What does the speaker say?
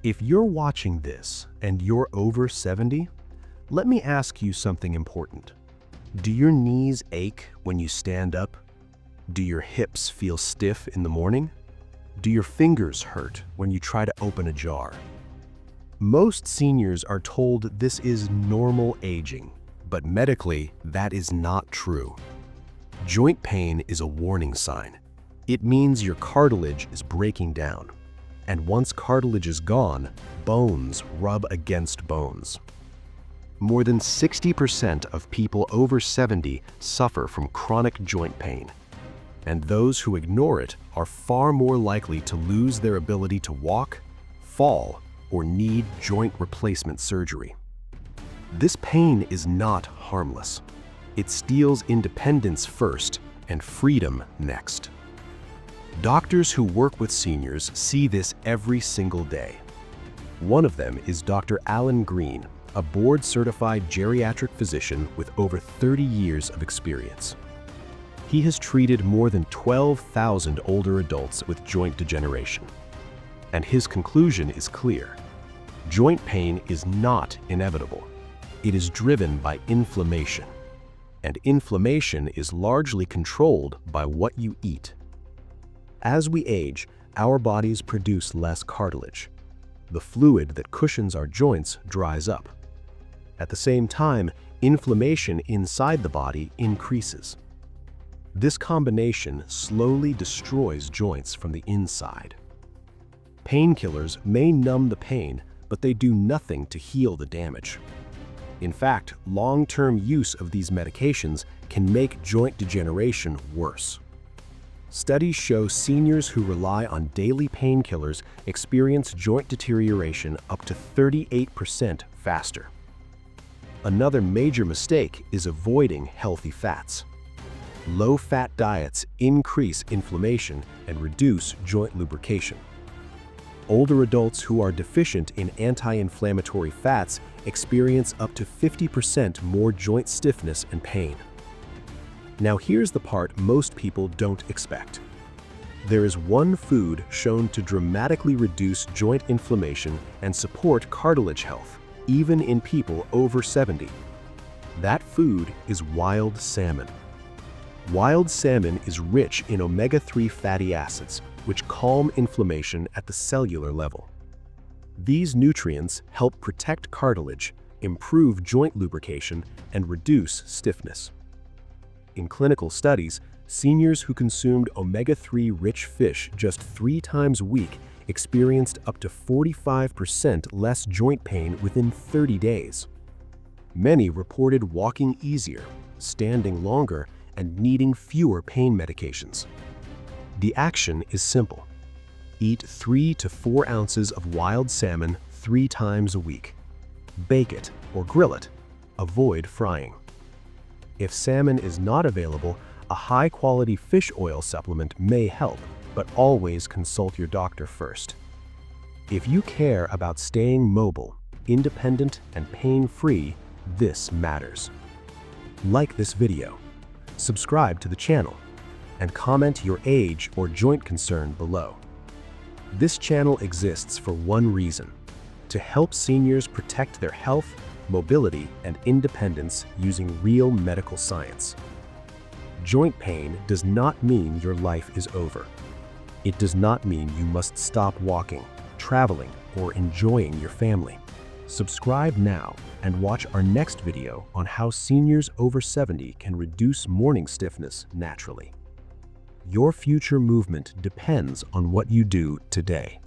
If you're watching this and you're over 70, let me ask you something important. Do your knees ache when you stand up? Do your hips feel stiff in the morning? Do your fingers hurt when you try to open a jar? Most seniors are told this is normal aging, but medically, that is not true. Joint pain is a warning sign. It means your cartilage is breaking down. And once cartilage is gone, bones rub against bones. More than 60% of people over 70 suffer from chronic joint pain. And those who ignore it are far more likely to lose their ability to walk, fall, or need joint replacement surgery. This pain is not harmless. It steals independence first and freedom next. Doctors who work with seniors see this every single day. One of them is Dr. Alan Green, a board-certified geriatric physician with over 30 years of experience. He has treated more than 12,000 older adults with joint degeneration. And his conclusion is clear. Joint pain is not inevitable. It is driven by inflammation. And inflammation is largely controlled by what you eat. As we age, our bodies produce less cartilage. The fluid that cushions our joints dries up. At the same time, inflammation inside the body increases. This combination slowly destroys joints from the inside. Painkillers may numb the pain, but they do nothing to heal the damage. In fact, long-term use of these medications can make joint degeneration worse. Studies show seniors who rely on daily painkillers experience joint deterioration up to 38% faster. Another major mistake is avoiding healthy fats. Low-fat diets increase inflammation and reduce joint lubrication. Older adults who are deficient in anti-inflammatory fats experience up to 50% more joint stiffness and pain. Now here's the part most people don't expect. There is one food shown to dramatically reduce joint inflammation and support cartilage health, even in people over 70. That food is wild salmon. Wild salmon is rich in omega-3 fatty acids, which calm inflammation at the cellular level. These nutrients help protect cartilage, improve joint lubrication, and reduce stiffness. In clinical studies, seniors who consumed omega-3 rich fish just 3 times a week experienced up to 45% less joint pain within 30 days. Many reported walking easier, standing longer, and needing fewer pain medications. The action is simple. Eat 3 to 4 ounces of wild salmon 3 times a week. Bake it or grill it. Avoid frying. If salmon is not available, a high-quality fish oil supplement may help, but always consult your doctor first. If you care about staying mobile, independent, and pain-free, this matters. Like this video, subscribe to the channel, and comment your age or joint concern below. This channel exists for one reason: to help seniors protect their health, mobility, and independence using real medical science. Joint pain does not mean your life is over. It does not mean you must stop walking, traveling, or enjoying your family. Subscribe now and watch our next video on how seniors over 70 can reduce morning stiffness naturally. Your future movement depends on what you do today.